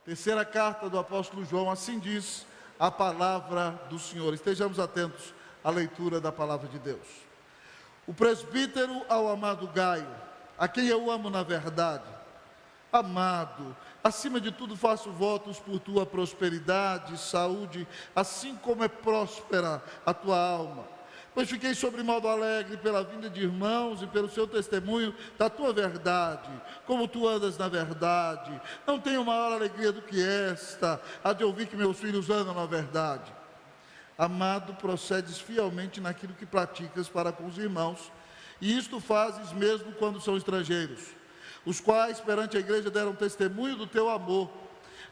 Terceira carta do apóstolo João, assim diz a palavra do Senhor. Estejamos atentos à leitura da palavra de Deus. O presbítero ao amado Gaio, a quem eu amo na verdade. Amado, acima de tudo faço votos por tua prosperidade e saúde, assim como é próspera a tua alma. Pois fiquei sobremodo alegre pela vinda de irmãos e pelo seu testemunho da tua verdade, como tu andas na verdade. Não tenho maior alegria do que esta, a de ouvir que meus filhos andam na verdade. Amado, procedes fielmente naquilo que praticas para com os irmãos, e isto fazes mesmo quando são estrangeiros, os quais perante a igreja deram testemunho do teu amor.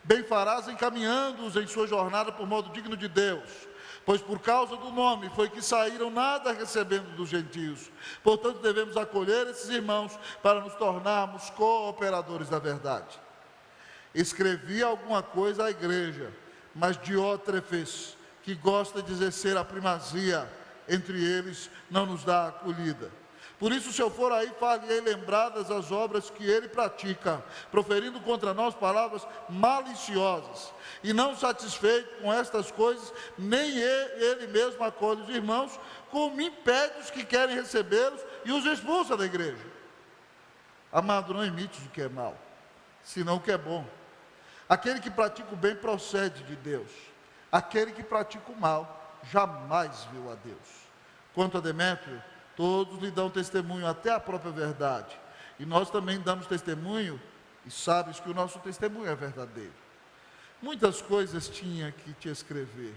Bem farás encaminhando-os em sua jornada por modo digno de Deus, pois por causa do nome foi que saíram nada recebendo dos gentios. Portanto, devemos acolher esses irmãos para nos tornarmos cooperadores da verdade. Escrevi alguma coisa à igreja, mas Diótrefes, que gosta de exercer a primazia entre eles, não nos dá acolhida. Por isso, se eu for aí, fale-ei lembradas as obras que ele pratica, proferindo contra nós palavras maliciosas. E não satisfeito com estas coisas, nem ele mesmo acolhe os irmãos, como impede os que querem recebê-los e os expulsa da igreja. Amado, não imites o que é mal, senão o que é bom. Aquele que pratica o bem procede de Deus. Aquele que pratica o mal jamais viu a Deus. Quanto a Demétrio, todos lhe dão testemunho, até a própria verdade. E nós também damos testemunho, e sabes que o nosso testemunho é verdadeiro. Muitas coisas tinha que te escrever,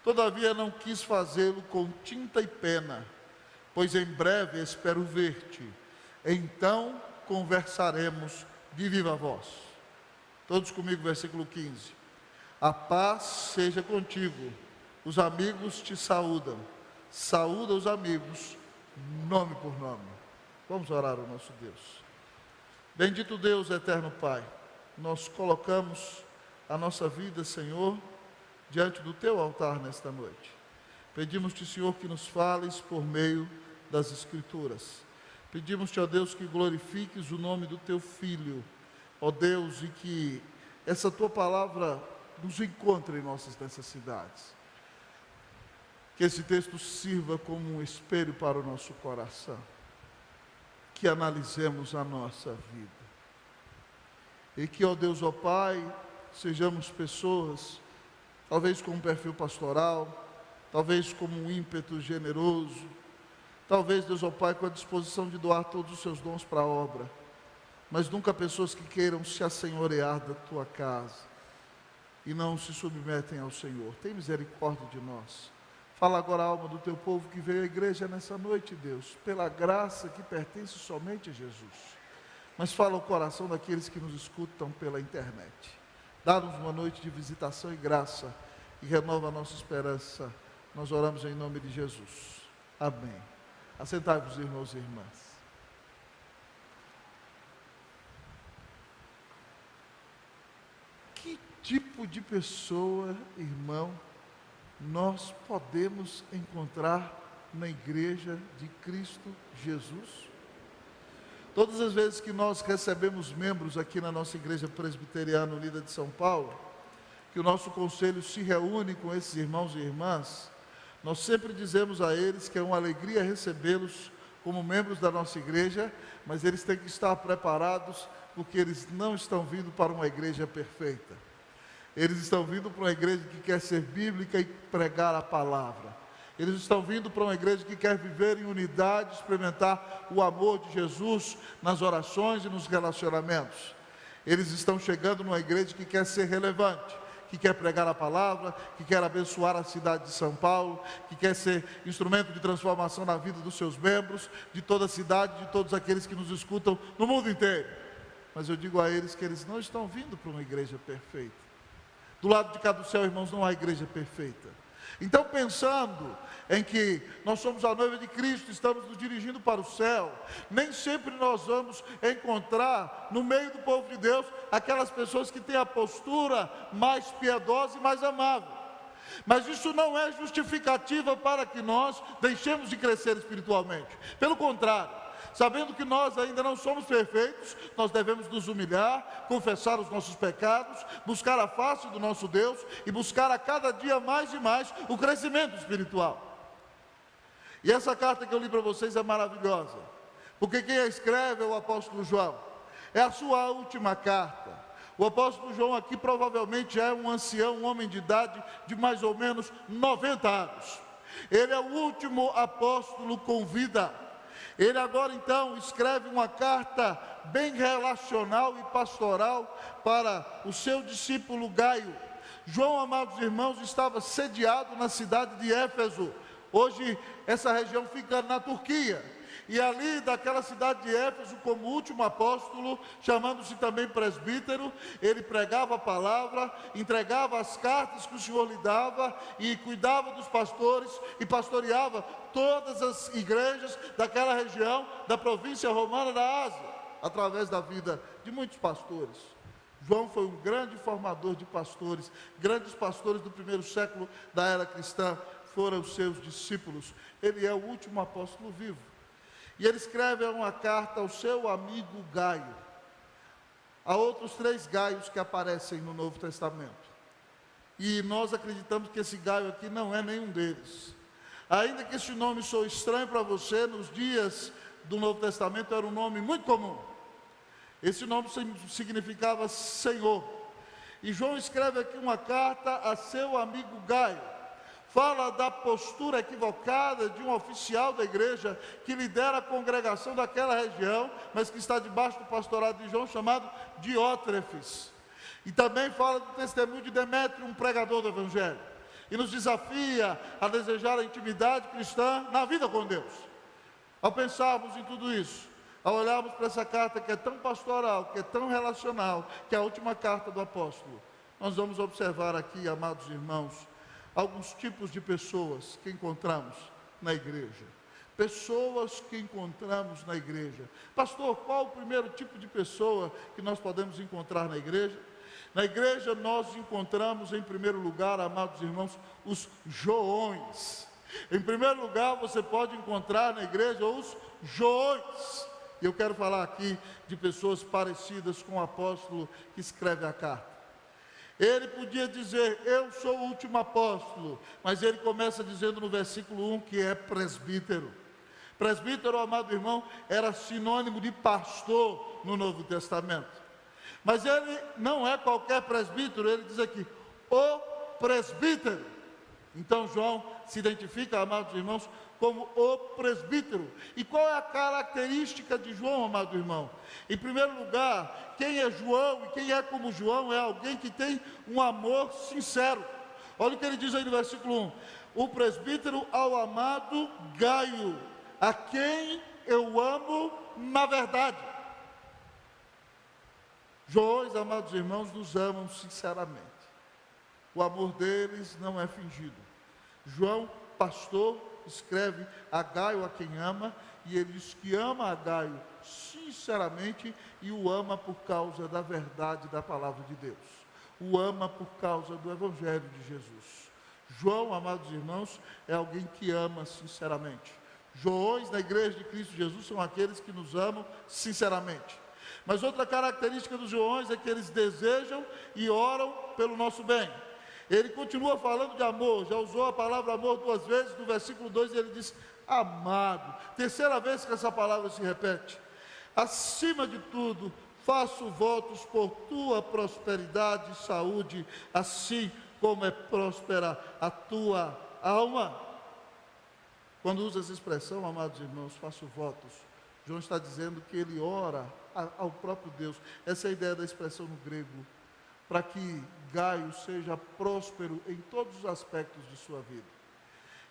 todavia não quis fazê-lo com tinta e pena, pois em breve espero ver-te. Então conversaremos de viva voz. Todos comigo, versículo 15. A paz seja contigo, os amigos te saúdam. Saúda os amigos, nome por nome. Vamos orar ao nosso Deus. Bendito Deus, eterno Pai, nós colocamos a nossa vida, Senhor, diante do teu altar nesta noite. Pedimos-te, Senhor, que nos fales por meio das Escrituras. Pedimos-te, ó Deus, que glorifiques o nome do teu Filho, ó Deus, e que essa tua palavra nos encontre em nossas necessidades. Que esse texto sirva como um espelho para o nosso coração. Que analisemos a nossa vida. E que, ó Deus, ó Pai, sejamos pessoas, talvez com um perfil pastoral, talvez com um ímpeto generoso, talvez, Deus, ó Pai, com a disposição de doar todos os seus dons para a obra, mas nunca pessoas que queiram se assenhorear da tua casa e não se submetem ao Senhor. Tem misericórdia de nós. Fala agora a alma do teu povo que veio à igreja nessa noite, Deus, pela graça que pertence somente a Jesus. Mas fala o coração daqueles que nos escutam pela internet. Dá-nos uma noite de visitação e graça e renova a nossa esperança. Nós oramos em nome de Jesus. Amém. Assentai-vos, irmãos e irmãs. Que tipo de pessoa, irmão, nós podemos encontrar na igreja de Cristo Jesus? Todas as vezes que nós recebemos membros aqui na nossa igreja presbiteriana unida de São Paulo, que o nosso conselho se reúne com esses irmãos e irmãs, nós sempre dizemos a eles que é uma alegria recebê-los como membros da nossa igreja, mas eles têm que estar preparados, porque eles não estão vindo para uma igreja perfeita. Eles estão vindo para uma igreja que quer ser bíblica e pregar a palavra. Eles estão vindo para uma igreja que quer viver em unidade, experimentar o amor de Jesus nas orações e nos relacionamentos. Eles estão chegando numa igreja que quer ser relevante, que quer pregar a palavra, que quer abençoar a cidade de São Paulo, que quer ser instrumento de transformação na vida dos seus membros, de toda a cidade, de todos aqueles que nos escutam no mundo inteiro. Mas eu digo a eles que eles não estão vindo para uma igreja perfeita. Do lado de cá do céu, irmãos, não há igreja perfeita. Então, pensando em que nós somos a noiva de Cristo, estamos nos dirigindo para o céu, nem sempre nós vamos encontrar no meio do povo de Deus aquelas pessoas que têm a postura mais piedosa e mais amável. Mas isso não é justificativa para que nós deixemos de crescer espiritualmente. Pelo contrário, sabendo que nós ainda não somos perfeitos, nós devemos nos humilhar, confessar os nossos pecados, buscar a face do nosso Deus e buscar a cada dia mais e mais o crescimento espiritual. E essa carta que eu li para vocês é maravilhosa, porque quem a escreve é o apóstolo João, é a sua última carta. O apóstolo João aqui provavelmente já é um ancião, um homem de idade de mais ou menos 90 anos. Ele é o último apóstolo com vida. Ele agora então escreve uma carta bem relacional e pastoral para o seu discípulo Gaio. João, amados irmãos, estava sediado na cidade de Éfeso. Hoje essa região fica na Turquia. E ali daquela cidade de Éfeso, como último apóstolo, chamando-se também presbítero, ele pregava a palavra, entregava as cartas que o Senhor lhe dava e cuidava dos pastores e pastoreava todas as igrejas daquela região da província romana da Ásia, através da vida de muitos pastores. João foi um grande formador de pastores, grandes pastores do primeiro século da era cristã foram os seus discípulos. Ele é o último apóstolo vivo. E ele escreve uma carta ao seu amigo Gaio. Há outros 3 Gaios que aparecem no Novo Testamento. E nós acreditamos que esse Gaio aqui não é nenhum deles. Ainda que esse nome soe estranho para você, nos dias do Novo Testamento era um nome muito comum. Esse nome significava Senhor. E João escreve aqui uma carta a seu amigo Gaio. Fala da postura equivocada de um oficial da igreja que lidera a congregação daquela região, mas que está debaixo do pastorado de João, chamado Diótrefes. E também fala do testemunho de Demétrio, um pregador do evangelho. E nos desafia a desejar a intimidade cristã na vida com Deus. Ao pensarmos em tudo isso, ao olharmos para essa carta que é tão pastoral, que é tão relacional, que é a última carta do apóstolo, nós vamos observar aqui, amados irmãos, alguns tipos de pessoas que encontramos na igreja. Pessoas que encontramos na igreja. Pastor, qual o primeiro tipo de pessoa que nós podemos encontrar na igreja? Na igreja nós encontramos, em primeiro lugar, amados irmãos, os joões. Em primeiro lugar, você pode encontrar na igreja os joões. E eu quero falar aqui de pessoas parecidas com o apóstolo que escreve a carta. Ele podia dizer, eu sou o último apóstolo, mas ele começa dizendo no versículo 1 que é presbítero. Presbítero, amado irmão, era sinônimo de pastor no Novo Testamento. Mas ele não é qualquer presbítero, ele diz aqui, o presbítero. Então João se identifica, amados irmãos, como o presbítero. E qual é a característica de João, amado irmão? Em primeiro lugar, quem é João e quem é como João é alguém que tem um amor sincero. Olha o que ele diz aí no versículo 1. O presbítero ao amado Gaio, a quem eu amo na verdade. Joões, amados irmãos, nos amam sinceramente. O amor deles não é fingido. João, pastor, escreve a Gaio, a quem ama, e ele diz que ama a Gaio sinceramente e o ama por causa da verdade da palavra de Deus. O ama por causa do evangelho de Jesus. João, amados irmãos, é alguém que ama sinceramente. Joões na igreja de Cristo Jesus são aqueles que nos amam sinceramente. Mas outra característica dos joões é que eles desejam e oram pelo nosso bem. Ele continua falando de amor, já usou a palavra amor 2 vezes, no versículo 2 ele diz, amado. Terceira vez que essa palavra se repete. Acima de tudo, faço votos por tua prosperidade e saúde, assim como é próspera a tua alma. Quando usa essa expressão, amados irmãos, faço votos, João está dizendo que ele ora ao próprio Deus. Essa é a ideia da expressão no grego, para que Gaio seja próspero em todos os aspectos de sua vida.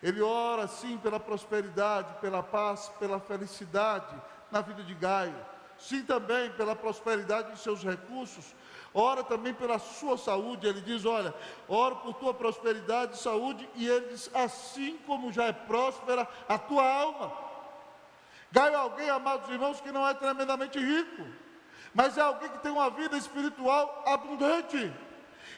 Ele ora sim pela prosperidade, pela paz, pela felicidade na vida de Gaio, sim também pela prosperidade de seus recursos, ora também pela sua saúde. Ele diz, olha, oro por tua prosperidade e saúde, e ele diz, assim como já é próspera a tua alma. Gaio é alguém, amados irmãos, que não é tremendamente rico, mas é alguém que tem uma vida espiritual abundante.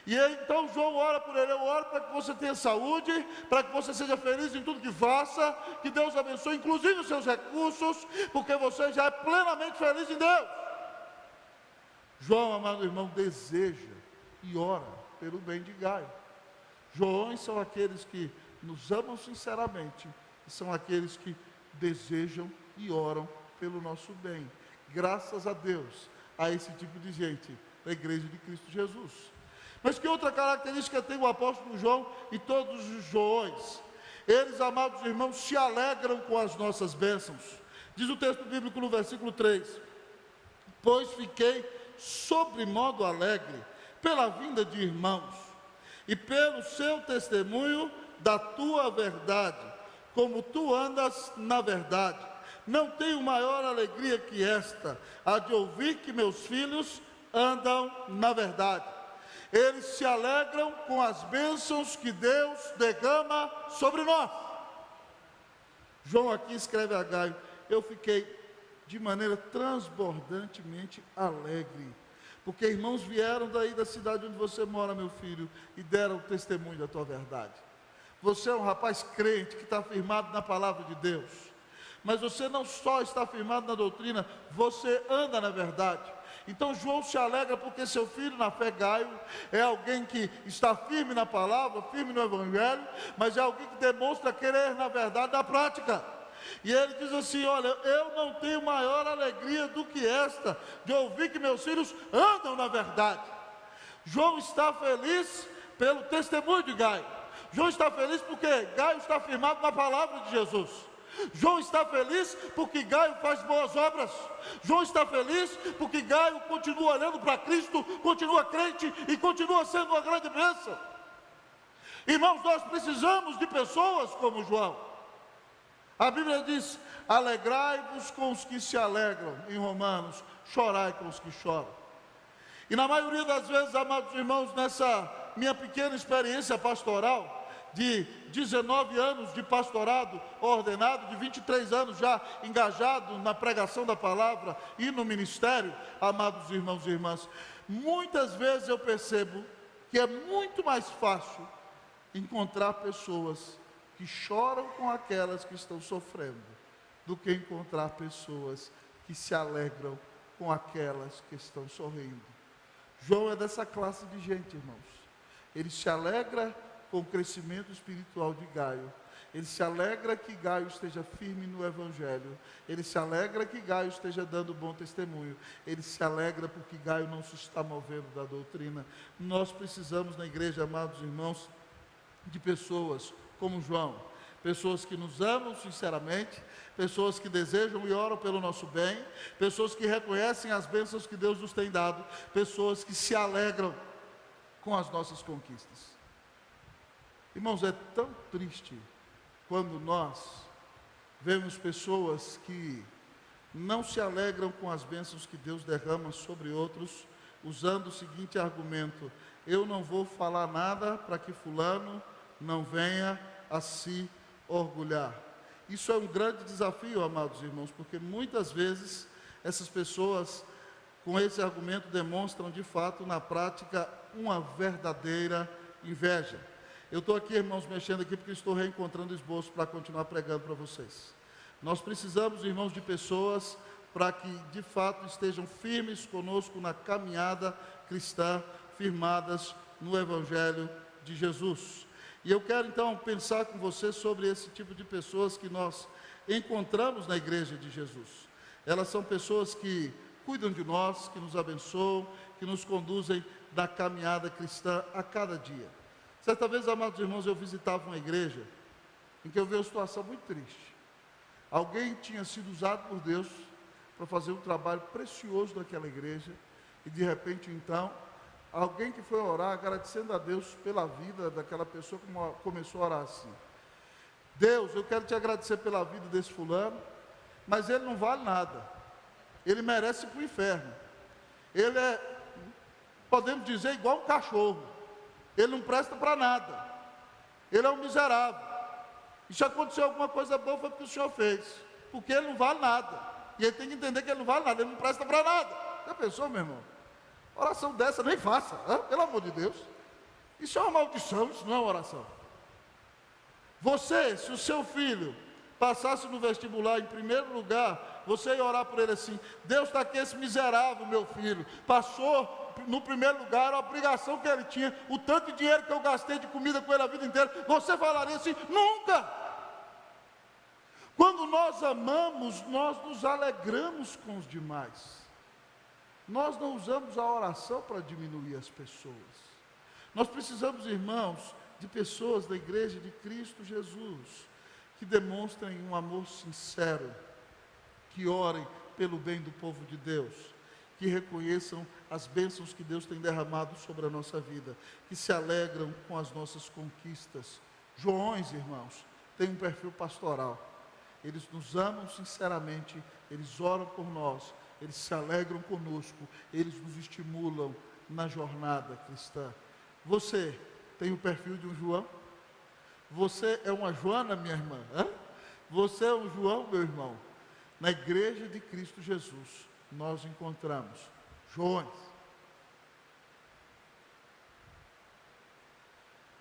E aí, então João ora por ele: eu oro para que você tenha saúde, para que você seja feliz em tudo que faça, que Deus abençoe, inclusive os seus recursos, porque você já é plenamente feliz em Deus. João, amado irmão, deseja e ora pelo bem de Gaio. Joões são aqueles que nos amam sinceramente, e são aqueles que desejam e oram pelo nosso bem. Graças a Deus, a esse tipo de gente da igreja de Cristo Jesus. Mas que outra característica tem o apóstolo João e todos os Joões? Eles, amados irmãos, se alegram com as nossas bênçãos. Diz o texto bíblico no versículo 3: pois fiquei sobremodo alegre pela vinda de irmãos, e pelo seu testemunho da tua verdade, como tu andas na verdade. Não tenho maior alegria que esta, a de ouvir que meus filhos andam na verdade. Eles se alegram com as bênçãos que Deus derrama sobre nós. João aqui escreve a Gaio: eu fiquei de maneira transbordantemente alegre, porque irmãos vieram daí da cidade onde você mora, meu filho, e deram o testemunho da tua verdade. Você é um rapaz crente que está firmado na palavra de Deus, mas você não só está firmado na doutrina, você anda na verdade. Então João se alegra porque seu filho na fé, Gaio, é alguém que está firme na palavra, firme no evangelho, mas é alguém que demonstra querer na verdade, na prática. E ele diz assim: olha, eu não tenho maior alegria do que esta, de ouvir que meus filhos andam na verdade. João está feliz pelo testemunho de Gaio. João está feliz porque Gaio está firmado na palavra de Jesus. João está feliz porque Gaio faz boas obras. João está feliz porque Gaio continua olhando para Cristo, continua crente e continua sendo uma grande bênção. Irmãos, nós precisamos de pessoas como João. A Bíblia diz: alegrai-vos com os que se alegram, em Romanos, chorai com os que choram. E na maioria das vezes, amados irmãos, nessa minha pequena experiência pastoral, de 19 anos de pastorado ordenado, de 23 anos já engajado na pregação da palavra e no ministério, amados irmãos e irmãs, muitas vezes eu percebo que é muito mais fácil encontrar pessoas que choram com aquelas que estão sofrendo, do que encontrar pessoas que se alegram com aquelas que estão sorrindo. João é dessa classe de gente, irmãos. Ele se alegra com o crescimento espiritual de Gaio. Ele se alegra que Gaio esteja firme no evangelho. Ele se alegra que Gaio esteja dando bom testemunho. Ele se alegra porque Gaio não se está movendo da doutrina. Nós precisamos na igreja, amados irmãos, de pessoas como João, pessoas que nos amam sinceramente, pessoas que desejam e oram pelo nosso bem, pessoas que reconhecem as bênçãos que Deus nos tem dado, pessoas que se alegram com as nossas conquistas. Irmãos, é tão triste quando nós vemos pessoas que não se alegram com as bênçãos que Deus derrama sobre outros, usando o seguinte argumento: eu não vou falar nada para que fulano não venha a se orgulhar. Isso é um grande desafio, amados irmãos, porque muitas vezes essas pessoas com esse argumento demonstram de fato na prática uma verdadeira inveja. Eu estou aqui, irmãos, mexendo aqui porque estou reencontrando esboço para continuar pregando para vocês. Nós precisamos, irmãos, de pessoas para que de fato estejam firmes conosco na caminhada cristã, firmadas no Evangelho de Jesus. E eu quero então pensar com você sobre esse tipo de pessoas que nós encontramos na igreja de Jesus. Elas são pessoas que cuidam de nós, que nos abençoam, que nos conduzem na caminhada cristã a cada dia. Certa vez, amados irmãos, eu visitava uma igreja em que eu vi uma situação muito triste. Alguém tinha sido usado por Deus para fazer um trabalho precioso naquela igreja, e de repente então, alguém que foi orar, agradecendo a Deus pela vida daquela pessoa, começou a orar assim: Deus, eu quero te agradecer pela vida desse fulano, mas ele não vale nada, ele merece ir para o inferno, ele é, podemos dizer, igual um cachorro, ele não presta para nada, ele é um miserável, e se aconteceu alguma coisa boa foi porque o Senhor fez, porque ele não vale nada, e ele tem que entender que ele não vale nada, ele não presta para nada. Já pensou, meu irmão? Oração dessa nem faça, pelo amor de Deus. Isso é uma maldição, isso não é uma oração. Você, se o seu filho passasse no vestibular em primeiro lugar, você ia orar por ele assim: Deus está aqui, esse miserável meu filho, passou no primeiro lugar, era a obrigação que ele tinha, o tanto de dinheiro que eu gastei de comida com ele a vida inteira. Você falaria assim: nunca. Quando nós amamos, nós nos alegramos com os demais. Nós não usamos a oração para diminuir as pessoas. Nós precisamos, irmãos, de pessoas da igreja de Cristo Jesus, que demonstrem um amor sincero, que orem pelo bem do povo de Deus, que reconheçam as bênçãos que Deus tem derramado sobre a nossa vida, que se alegram com as nossas conquistas. Joões, irmãos, têm um perfil pastoral. Eles nos amam sinceramente, eles oram por nós, eles se alegram conosco, eles nos estimulam na jornada cristã. Você tem o perfil de um João? Você é uma Joana, minha irmã? Você é um João, meu irmão? Na igreja de Cristo Jesus, nós encontramos Joões.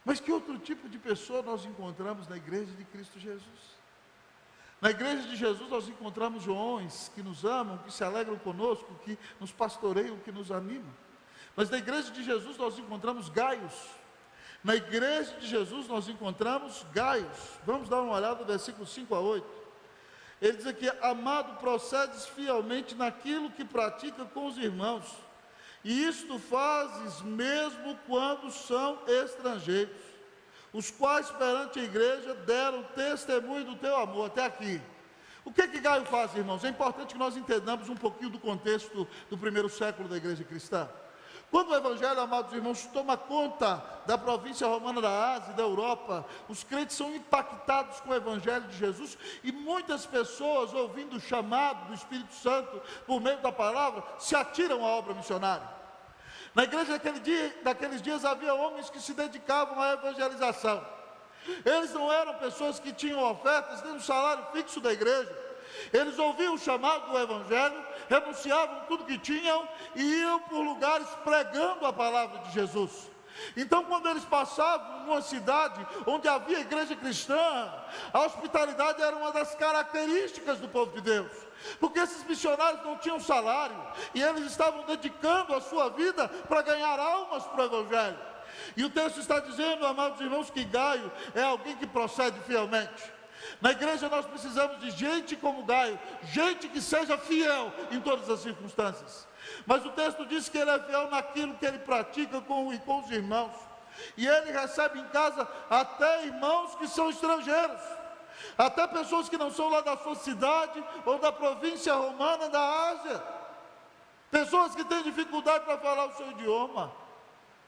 Mas que outro tipo de pessoa nós encontramos na igreja de Cristo Jesus? Na igreja de Jesus nós encontramos Joões que nos amam, que se alegram conosco, que nos pastoreiam, que nos animam. Mas na igreja de Jesus nós encontramos Gaios. Na igreja de Jesus nós encontramos Gaios. Vamos dar uma olhada no versículo 5 a 8. Ele diz aqui: amado, procedes fielmente naquilo que pratica com os irmãos, e isto fazes mesmo quando são estrangeiros, os quais perante a igreja deram testemunho do teu amor. Até aqui. O que Gaio faz, irmãos? É importante que nós entendamos um pouquinho do contexto do primeiro século da igreja cristã. Quando o evangelho, amados irmãos, toma conta da província romana da Ásia e da Europa, os crentes são impactados com o evangelho de Jesus, e muitas pessoas, ouvindo o chamado do Espírito Santo por meio da palavra, se atiram à obra missionária. Na igreja daqueles dias havia homens que se dedicavam à evangelização. Eles não eram pessoas que tinham ofertas, nem um salário fixo da igreja. Eles ouviam o chamado do evangelho, renunciavam tudo que tinham e iam por lugares pregando a palavra de Jesus. Então, quando eles passavam numa cidade onde havia igreja cristã, a hospitalidade era uma das características do povo de Deus, porque esses missionários não tinham salário e eles estavam dedicando a sua vida para ganhar almas para o evangelho. E o texto está dizendo, amados irmãos, que Gaio é alguém que procede fielmente. Na igreja nós precisamos de gente como Gaio, gente que seja fiel em todas as circunstâncias. Mas o texto diz que ele é fiel naquilo que ele pratica com os irmãos, e ele recebe em casa até irmãos que são estrangeiros, até pessoas que não são lá da sua cidade ou da província romana da Ásia, pessoas que têm dificuldade para falar o seu idioma.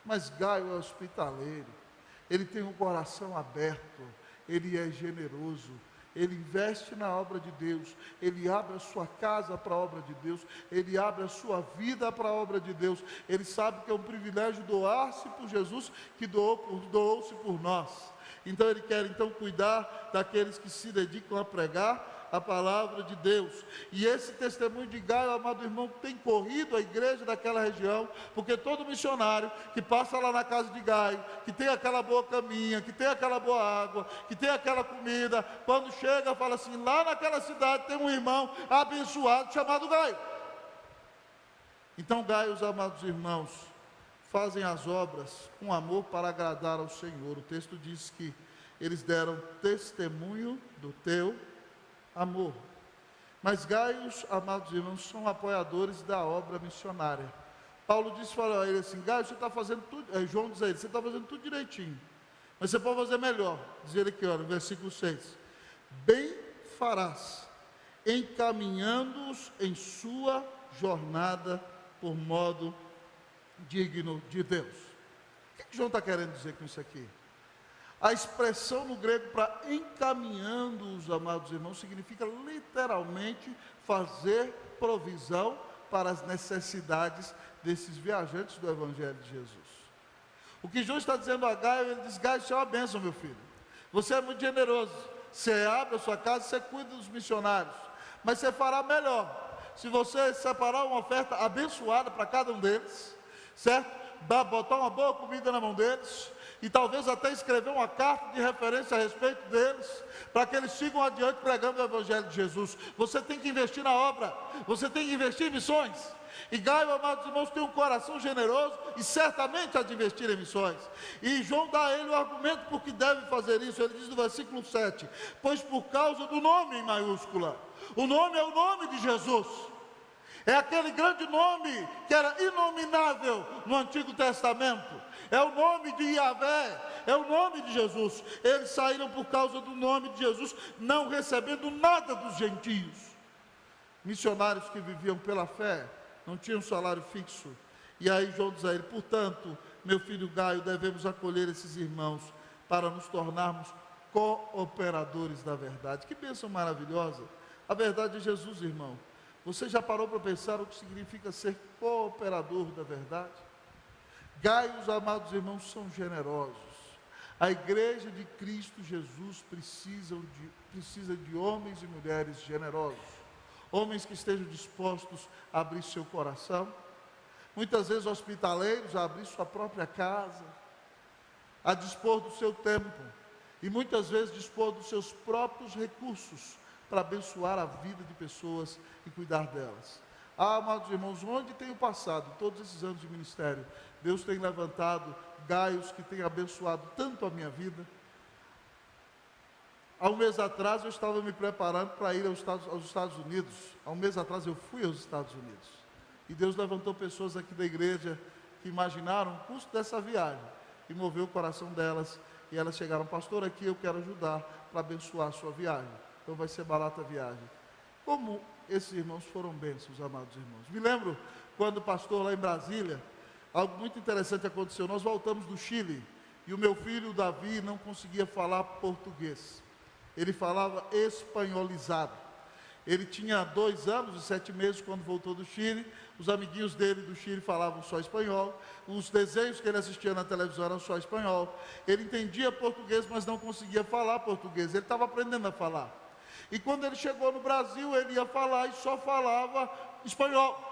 Mas Gaio é hospitaleiro, ele tem um coração aberto, ele é generoso, ele investe na obra de Deus, ele abre a sua casa para a obra de Deus, ele abre a sua vida para a obra de Deus. Ele sabe que é um privilégio doar-se por Jesus, que doou-se por nós. Então ele quer cuidar daqueles que se dedicam a pregar a palavra de Deus. E esse testemunho de Gaio, amado irmão, tem corrido a igreja daquela região, porque todo missionário que passa lá na casa de Gaio, que tem aquela boa caminha, que tem aquela boa água, que tem aquela comida, quando chega fala assim: lá naquela cidade tem um irmão abençoado chamado Gaio. Então Gaio, os amados irmãos, fazem as obras com amor para agradar ao Senhor. O texto diz que eles deram testemunho do teu amor. Mas Gaios, amados irmãos, são apoiadores da obra missionária. Paulo disse para ele assim: Gaio, você está fazendo tudo, João diz a ele, você está fazendo tudo direitinho, mas você pode fazer melhor. Diz ele aqui, olha, no versículo 6: bem farás, encaminhando-os em sua jornada por modo digno de Deus. O que João está querendo dizer com isso aqui? A expressão no grego para encaminhando os amados irmãos significa literalmente fazer provisão para as necessidades desses viajantes do Evangelho de Jesus. O que João está dizendo a Gaio, ele diz: Gaio, isso é uma bênção, meu filho. Você é muito generoso. Você abre a sua casa, você cuida dos missionários. Mas você fará melhor se você separar uma oferta abençoada para cada um deles, certo? botar uma boa comida na mão deles, e talvez até escrever uma carta de referência a respeito deles, para que eles sigam adiante pregando o Evangelho de Jesus. Você tem que investir na obra, você tem que investir em missões. E Gaio, amados irmãos, tem um coração generoso e certamente há de investir em missões. E João dá a ele o argumento por que deve fazer isso. Ele diz no versículo 7: pois por causa do nome em maiúscula. O nome é o nome de Jesus. É aquele grande nome que era inominável no Antigo Testamento. É o nome de Yahvé, é o nome de Jesus. Eles saíram por causa do nome de Jesus, não recebendo nada dos gentios. Missionários que viviam pela fé, não tinham salário fixo. E aí João diz a ele: portanto, meu filho Gaio, devemos acolher esses irmãos para nos tornarmos cooperadores da verdade. Que bênção maravilhosa! A verdade é Jesus, irmão. Você já parou para pensar o que significa ser cooperador da verdade? Gaio, os amados irmãos, são generosos. A igreja de Cristo Jesus precisa de homens e mulheres generosos. Homens que estejam dispostos a abrir seu coração. Muitas vezes hospitaleiros, a abrir sua própria casa, a dispor do seu tempo. E muitas vezes dispor dos seus próprios recursos para abençoar a vida de pessoas e cuidar delas. Amados irmãos, onde tenho passado todos esses anos de ministério, Deus tem levantado Gaios que têm abençoado tanto a minha vida. Há um mês atrás eu estava me preparando para ir aos Estados Unidos. Há um mês atrás eu fui aos Estados Unidos. E Deus levantou pessoas aqui da igreja que imaginaram o custo dessa viagem e moveu o coração delas. E elas chegaram: pastor, aqui eu quero ajudar para abençoar a sua viagem. Então vai ser barata a viagem. Como esses irmãos foram bênçãos, amados irmãos. Me lembro quando o pastor lá em Brasília, algo muito interessante aconteceu. Nós voltamos do Chile e o meu filho Davi não conseguia falar português. Ele falava espanholizado. Ele tinha 2 anos e 7 meses quando voltou do Chile. Os amiguinhos dele do Chile falavam só espanhol. Os desenhos que ele assistia na televisão eram só espanhol. Ele entendia português, mas não conseguia falar português. Ele estava aprendendo a falar. E quando ele chegou no Brasil, ele ia falar e só falava espanhol.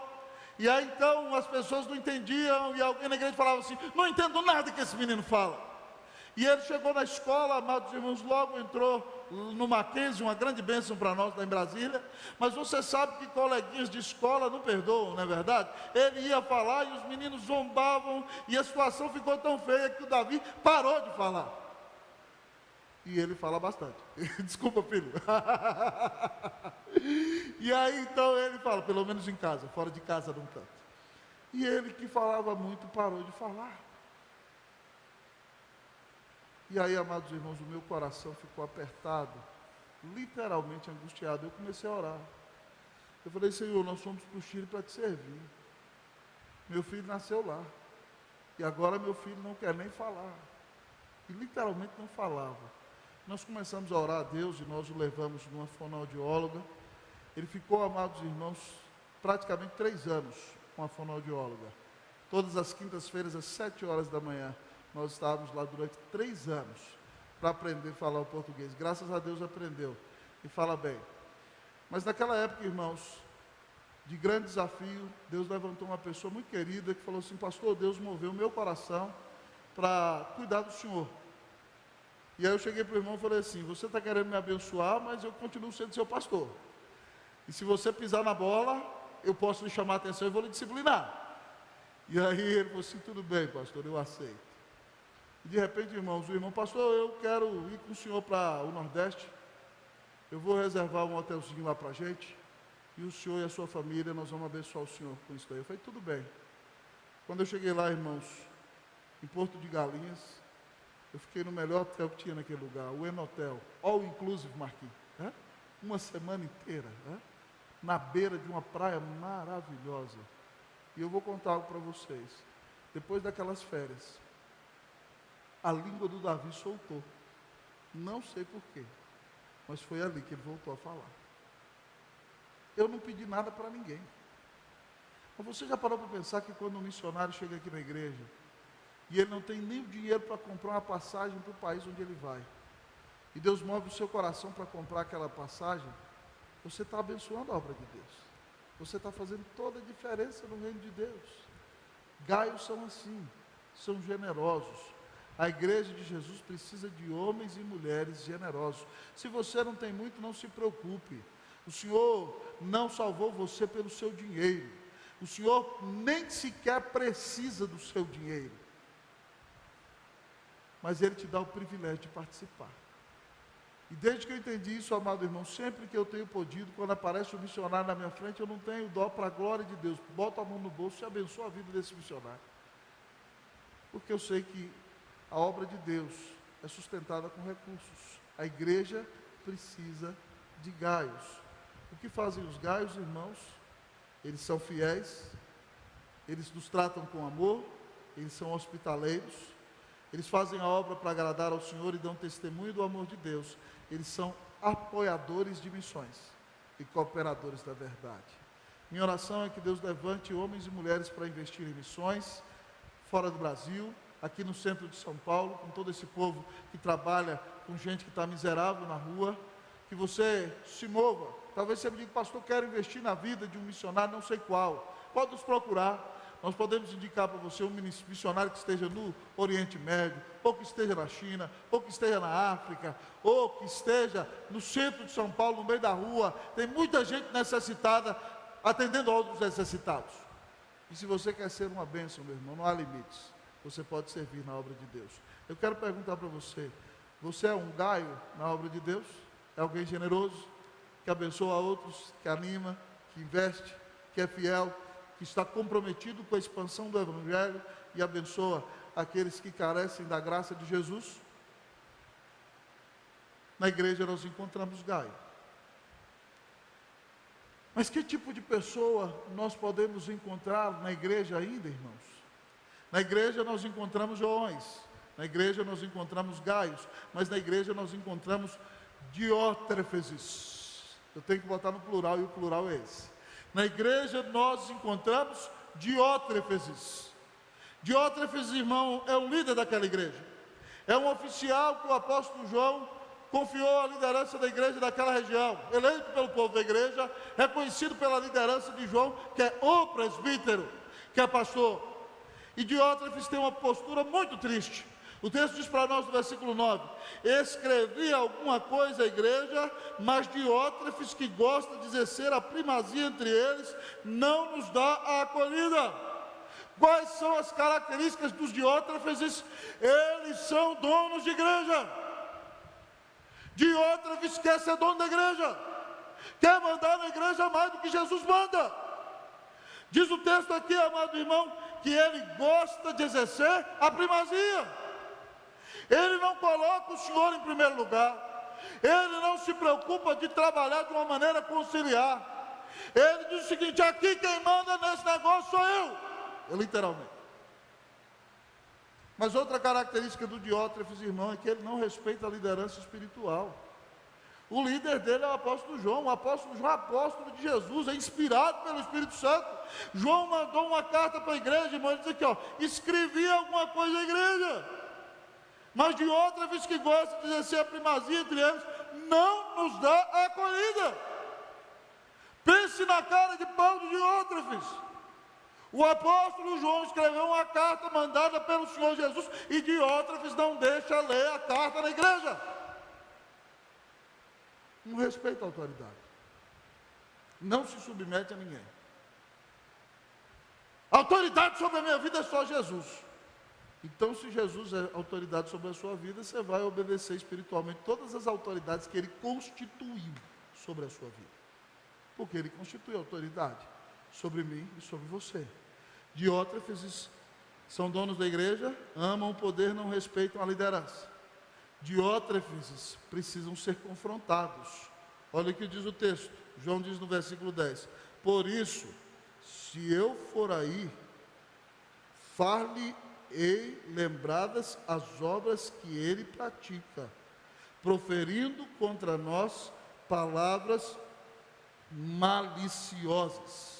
E aí então as pessoas não entendiam, e alguém na igreja falava assim: não entendo nada que esse menino fala. E ele chegou na escola, amados irmãos, logo entrou no Mackenzie, uma grande bênção para nós lá em Brasília. Mas você sabe que coleguinhas de escola não perdoam, não é verdade? Ele ia falar e os meninos zombavam, e a situação ficou tão feia que o Davi parou de falar. E ele fala bastante. Desculpa, filho. E aí então ele fala, pelo menos em casa, fora de casa não tanto. E ele que falava muito parou de falar. E aí, amados irmãos, o meu coração ficou apertado, literalmente angustiado. Eu comecei a orar. Eu falei: Senhor, nós fomos para o Chile para te servir. Meu filho nasceu lá. E agora meu filho não quer nem falar. E literalmente não falava. Nós começamos a orar a Deus e nós o levamos numa fonoaudióloga. Ele ficou, amados irmãos, praticamente 3 anos com a fonoaudióloga. Todas as quintas-feiras, às 7 horas da manhã, nós estávamos lá durante 3 anos para aprender a falar o português. Graças a Deus aprendeu e fala bem. Mas naquela época, irmãos, de grande desafio, Deus levantou uma pessoa muito querida que falou assim: pastor, Deus moveu o meu coração para cuidar do senhor. E aí eu cheguei para o irmão e falei assim: você está querendo me abençoar, mas eu continuo sendo seu pastor. E se você pisar na bola, eu posso lhe chamar a atenção e vou lhe disciplinar. E aí ele falou assim: tudo bem, pastor, eu aceito. E de repente, irmãos, o irmão: pastor, eu quero ir com o senhor para o Nordeste. Eu vou reservar um hotelzinho lá para a gente. E o senhor e a sua família, nós vamos abençoar o senhor com isso daí. Eu falei: tudo bem. Quando eu cheguei lá, irmãos, em Porto de Galinhas, eu fiquei no melhor hotel que tinha naquele lugar, o Enotel, All Inclusive, Marquinhos. Uma semana inteira, na beira de uma praia maravilhosa. E eu vou contar algo para vocês. Depois daquelas férias, a língua do Davi soltou. Não sei porquê, mas foi ali que ele voltou a falar. Eu não pedi nada para ninguém. Mas você já parou para pensar que quando um missionário chega aqui na igreja, e ele não tem nem o dinheiro para comprar uma passagem para o país onde ele vai, e Deus move o seu coração para comprar aquela passagem, você está abençoando a obra de Deus. Você está fazendo toda a diferença no reino de Deus. Gaios são assim. são generosos. A igreja de Jesus precisa de homens e mulheres generosos. Se você não tem muito, não se preocupe. O Senhor não salvou você pelo seu dinheiro. O Senhor nem sequer precisa do seu dinheiro. Mas Ele te dá o privilégio de participar. E desde que eu entendi isso, amado irmão, sempre que eu tenho podido, quando aparece um missionário na minha frente, eu não tenho dó, para a glória de Deus. Boto a mão no bolso e abençoo a vida desse missionário. Porque eu sei que a obra de Deus é sustentada com recursos. A igreja precisa de gaios. O que fazem os gaios, irmãos? Eles são fiéis, eles nos tratam com amor, eles são hospitaleiros, eles fazem a obra para agradar ao Senhor e dão testemunho do amor de Deus. Eles são apoiadores de missões e cooperadores da verdade. Minha oração é que Deus levante homens e mulheres para investir em missões, fora do Brasil, aqui no centro de São Paulo, com todo esse povo que trabalha com gente que está miserável na rua, que você se mova. Talvez você me diga, pastor, quero investir na vida de um missionário, não sei qual. Pode nos procurar. Nós podemos indicar para você um missionário que esteja no Oriente Médio, ou que esteja na China, ou que esteja na África, ou que esteja no centro de São Paulo, no meio da rua. Tem muita gente necessitada, atendendo a outros necessitados. E se você quer ser uma bênção, meu irmão, não há limites. Você pode servir na obra de Deus. Eu quero perguntar para você, você é um gaio na obra de Deus? É alguém generoso, que abençoa outros, que anima, que investe, que é fiel, que está comprometido com a expansão do Evangelho e abençoa aqueles que carecem da graça de Jesus? Na igreja nós encontramos gaio. Mas que tipo de pessoa nós podemos encontrar na igreja ainda, irmãos? Na igreja nós encontramos Joões, na igreja nós encontramos gaios, mas na igreja nós encontramos Diótrefes. Eu tenho que botar no plural e o plural é esse. Na igreja nós encontramos Diótrefes. Diótrefes, irmão, é um líder daquela igreja. É um oficial que o apóstolo João confiou a liderança da igreja daquela região, eleito pelo povo da igreja, reconhecido pela liderança de João, que é o presbítero, que é pastor. E Diótrefes tem uma postura muito triste. O texto diz para nós no versículo 9: escrevi alguma coisa à igreja, mas Diótrefes, que gosta de exercer a primazia entre eles, não nos dá a acolhida. Quais são as características dos Diótrefes? Eles são donos de igreja. Diótrefes quer ser dono da igreja, quer mandar na igreja mais do que Jesus manda. Diz o texto aqui, amado irmão, que ele gosta de exercer a primazia. Ele não coloca o Senhor em primeiro lugar. Ele não se preocupa de trabalhar de uma maneira conciliar. Ele diz o seguinte: aqui quem manda nesse negócio sou eu. Literalmente. Mas outra característica do Diótrefes, irmão, é que ele não respeita a liderança espiritual. O líder dele é o apóstolo João. O apóstolo João é apóstolo de Jesus, é inspirado pelo Espírito Santo. João mandou uma carta para a igreja, irmão, ele diz aqui, escrevi alguma coisa à igreja. Mas Diótrefes, que gosta de exercer a primazia entre eles, não nos dá a acolhida. Pense na cara de pau de Diótrefes. O apóstolo João escreveu uma carta mandada pelo Senhor Jesus e Diótrefes não deixa ler a carta na igreja. Não respeita a autoridade. Não se submete a ninguém. A autoridade sobre a minha vida é só Jesus. Então, se Jesus é autoridade sobre a sua vida, você vai obedecer espiritualmente todas as autoridades que Ele constituiu sobre a sua vida. Porque Ele constitui autoridade sobre mim e sobre você. Diótrefes são donos da igreja, amam o poder, não respeitam a liderança. Diótrefes precisam ser confrontados. Olha o que diz o texto. João diz no versículo 10: por isso, se eu for aí, far-lhe-ei lembradas as obras que ele pratica, proferindo contra nós palavras maliciosas.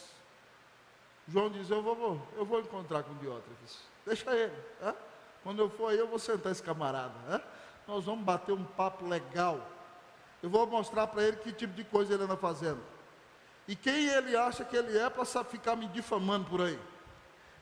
João diz: eu vou encontrar com Diótrefes, deixa ele, quando eu for aí eu vou sentar esse camarada, nós vamos bater um papo legal, eu vou mostrar para ele que tipo de coisa ele anda fazendo, e quem ele acha que ele é para ficar me difamando por aí.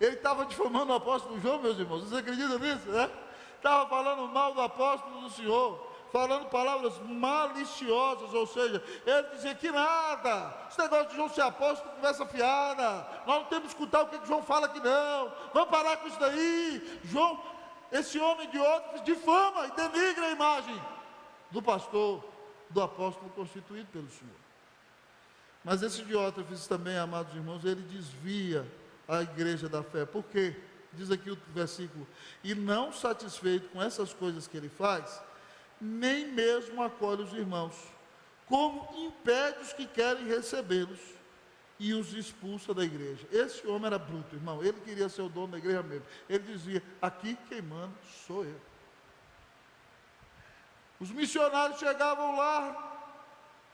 Ele estava difamando o apóstolo João, meus irmãos, vocês acreditam nisso, né? Estava falando mal do apóstolo do Senhor, falando palavras maliciosas, ou seja, ele dizia que nada, esse negócio de João ser apóstolo, conversa fiada, nós não temos que escutar o que João fala aqui não, vamos parar com isso daí. João, esse homem de outros, difama e denigra a imagem do pastor, do apóstolo constituído pelo Senhor. Mas esse Diótrefes também, amados irmãos, ele desvia a igreja da fé. Por quê? Diz aqui o versículo: e não satisfeito com essas coisas que ele faz, nem mesmo acolhe os irmãos, como impede os que querem recebê-los, e os expulsa da igreja. Esse homem era bruto, irmão, ele queria ser o dono da igreja mesmo. Ele dizia: aqui quem manda sou eu. Os missionários chegavam lá,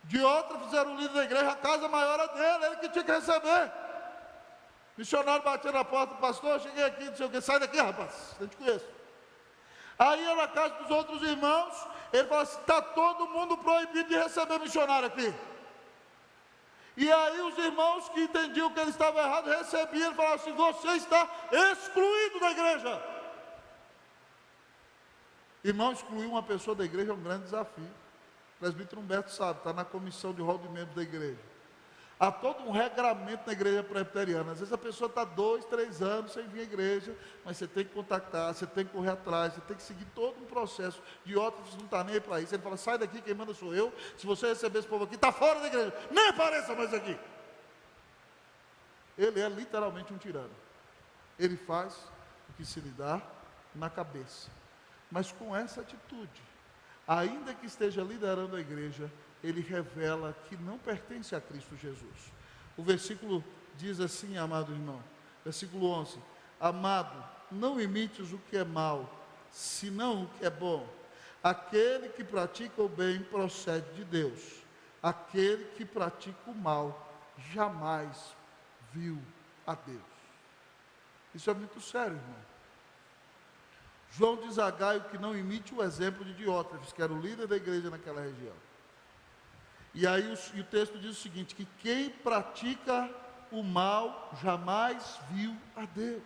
Diótrefes era o líder da igreja, a casa maior era dele, ele que tinha que receber. O missionário batia na porta do pastor: cheguei aqui, não sei o que, sai daqui, rapaz, eu te conheço. Aí ia na casa dos outros irmãos, ele falou assim: está todo mundo proibido de receber missionário aqui. E aí os irmãos que entendiam que ele estava errado, recebiam, ele falava assim: você está excluído da igreja. Irmão, excluir uma pessoa da igreja é um grande desafio. O presbítero Humberto sabe, está na comissão de rol de membros da igreja. Há todo um regramento na igreja presbiteriana. Às vezes a pessoa está 2, 3 anos sem vir à igreja, mas você tem que contactar, você tem que correr atrás, você tem que seguir todo um processo. Diótrefes não está nem para isso. Ele fala: sai daqui, quem manda sou eu. Se você receber esse povo aqui, está fora da igreja, nem apareça mais aqui. Ele é literalmente um tirano. Ele faz o que se lhe dá na cabeça. Mas com essa atitude, ainda que esteja liderando a igreja, ele revela que não pertence a Cristo Jesus. O versículo diz assim, amado irmão, versículo 11: amado, não imites o que é mal, senão o que é bom. Aquele que pratica o bem procede de Deus. Aquele que pratica o mal jamais viu a Deus. Isso é muito sério, irmão. João diz a Gaio que não imite o exemplo de Diótrefes, que era o líder da igreja naquela região. E aí o texto diz o seguinte: que quem pratica o mal jamais viu a Deus.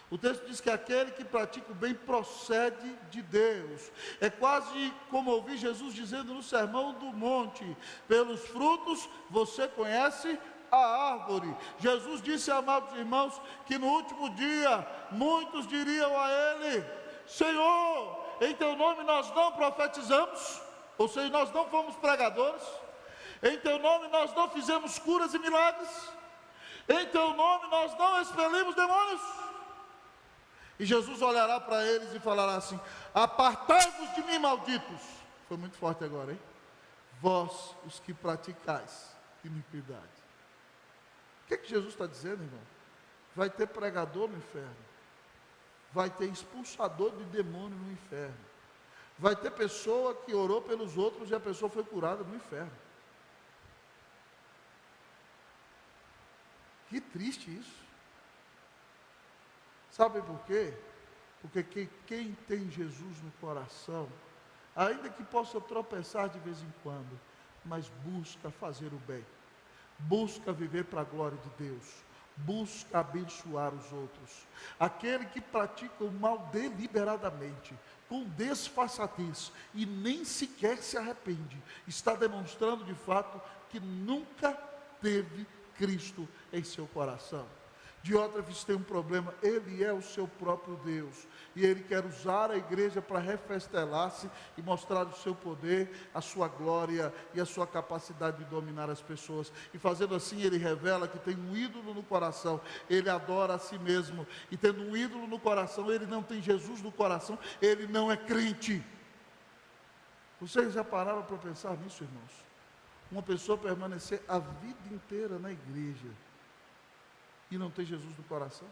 O texto diz que aquele que pratica o bem procede de Deus. É quase como ouvir Jesus dizendo no Sermão do Monte: pelos frutos você conhece a árvore. Jesus disse, amados irmãos, que no último dia muitos diriam a ele: Senhor, em teu nome nós não profetizamos, ou seja, nós não fomos pregadores, em teu nome nós não fizemos curas e milagres, em teu nome nós não expelimos demônios. E Jesus olhará para eles e falará assim: apartai-vos de mim, malditos. Foi muito forte agora, hein? Vós, os que praticais iniquidade. O que é que Jesus está dizendo, irmão? Vai ter pregador no inferno, vai ter expulsador de demônio no inferno, vai ter pessoa que orou pelos outros e a pessoa foi curada no inferno. Que triste isso. Sabe por quê? Porque quem tem Jesus no coração, ainda que possa tropeçar de vez em quando, mas busca fazer o bem, busca viver para a glória de Deus, busca abençoar os outros. Aquele que pratica o mal deliberadamente, com desfaçatez, e nem sequer se arrepende, está demonstrando de fato que nunca teve Cristo em seu coração. Diótrefes tem um problema: ele é o seu próprio Deus, e ele quer usar a igreja para refestelar-se e mostrar o seu poder, a sua glória e a sua capacidade de dominar as pessoas, e fazendo assim ele revela que tem um ídolo no coração. Ele adora a si mesmo, e tendo um ídolo no coração, ele não tem Jesus no coração, ele não é crente. Vocês já pararam para pensar nisso, irmãos? Uma pessoa permanecer a vida inteira na igreja e não ter Jesus no coração.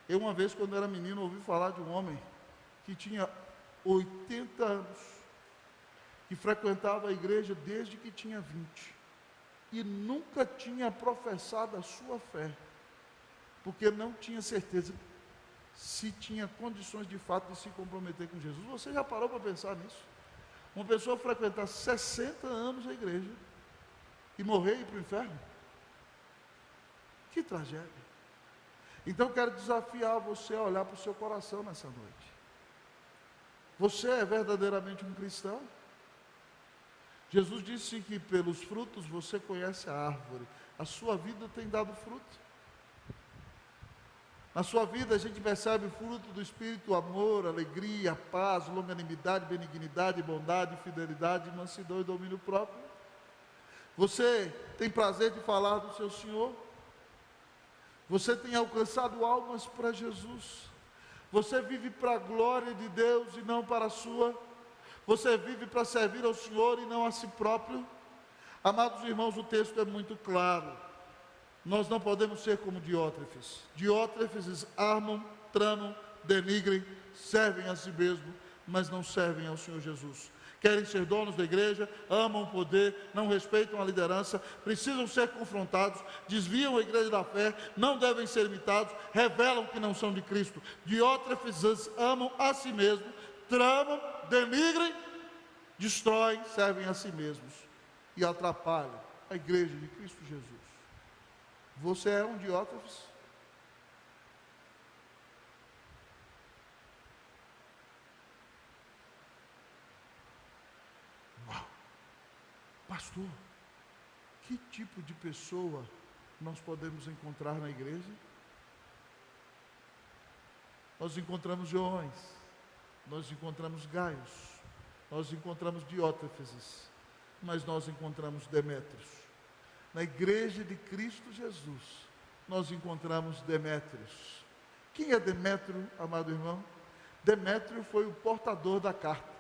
Eu uma vez, quando era menino, ouvi falar de um homem que tinha 80 anos, que frequentava a igreja desde que tinha 20, e nunca tinha professado a sua fé, porque não tinha certeza se tinha condições de fato de se comprometer com Jesus. Você já parou para pensar nisso? Uma pessoa frequentar 60 anos a igreja e morrer e ir para o inferno? Que tragédia. Então eu quero desafiar você a olhar para o seu coração nessa noite. Você é verdadeiramente um cristão? Jesus disse que pelos frutos você conhece a árvore. A sua vida tem dado fruto. Na sua vida a gente percebe o fruto do Espírito: amor, alegria, paz, longanimidade, benignidade, bondade, fidelidade, mansidão e domínio próprio. Você tem prazer de falar do seu Senhor? Você tem alcançado almas para Jesus? Você vive para a glória de Deus e não para a sua? Você vive para servir ao Senhor e não a si próprio? Amados irmãos, o texto é muito claro. Nós não podemos ser como Diótrefes. Diótrefes armam, tramam, denigrem, servem a si mesmo, mas não servem ao Senhor Jesus. Querem ser donos da igreja, amam o poder, não respeitam a liderança, precisam ser confrontados, desviam a igreja da fé, não devem ser imitados, revelam que não são de Cristo. Diótrefes amam a si mesmos, tramam, denigrem, destroem, servem a si mesmos e atrapalham a igreja de Cristo Jesus. Você é um Diótrefes? Uau! Pastor, que tipo de pessoa nós podemos encontrar na igreja? Nós encontramos Joões, nós encontramos Gaios, nós encontramos Diótrefes, mas nós encontramos Demétrios. Na igreja de Cristo Jesus, nós encontramos Demétrios. Quem é Demétrio, amado irmão? Demétrio foi o portador da carta.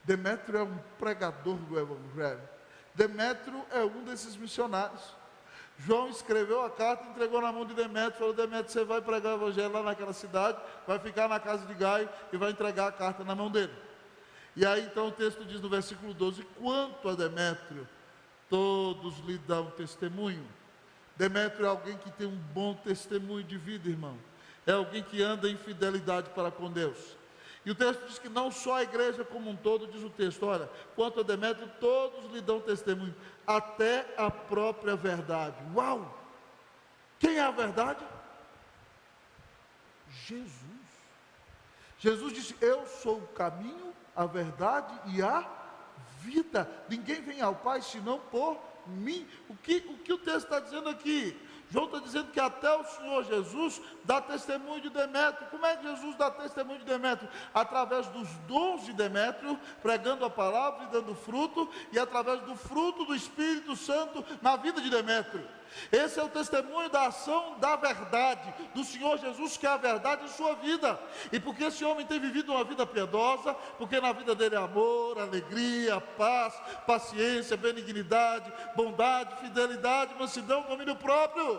Demétrio é um pregador do Evangelho. Demétrio é um desses missionários. João escreveu a carta, entregou na mão de Demétrio, falou: Demétrio, você vai pregar o Evangelho lá naquela cidade, vai ficar na casa de Gaio e vai entregar a carta na mão dele. E aí então o texto diz no versículo 12: quanto a Demétrio, todos lhe dão testemunho. Demétrio é alguém que tem um bom testemunho de vida, irmão. É alguém que anda em fidelidade para com Deus. E o texto diz que não só a igreja como um todo, diz o texto: olha, quanto a Demétrio, todos lhe dão testemunho, até a própria verdade. Uau! Quem é a verdade? Jesus. Jesus disse: eu sou o caminho, a verdade e a vida. Ninguém vem ao Pai senão por mim. O que o texto está dizendo aqui? João está dizendo que até o Senhor Jesus dá testemunho de Demétrio. Como é que Jesus dá testemunho de Demétrio? Através dos dons de Demétrio, pregando a palavra e dando fruto, e através do fruto do Espírito Santo na vida de Demétrio. Esse é o testemunho da ação da verdade, do Senhor Jesus, que é a verdade em sua vida. E porque esse homem tem vivido uma vida piedosa, porque na vida dele é amor, alegria, paz, paciência, benignidade, bondade, fidelidade, mansidão, domínio próprio.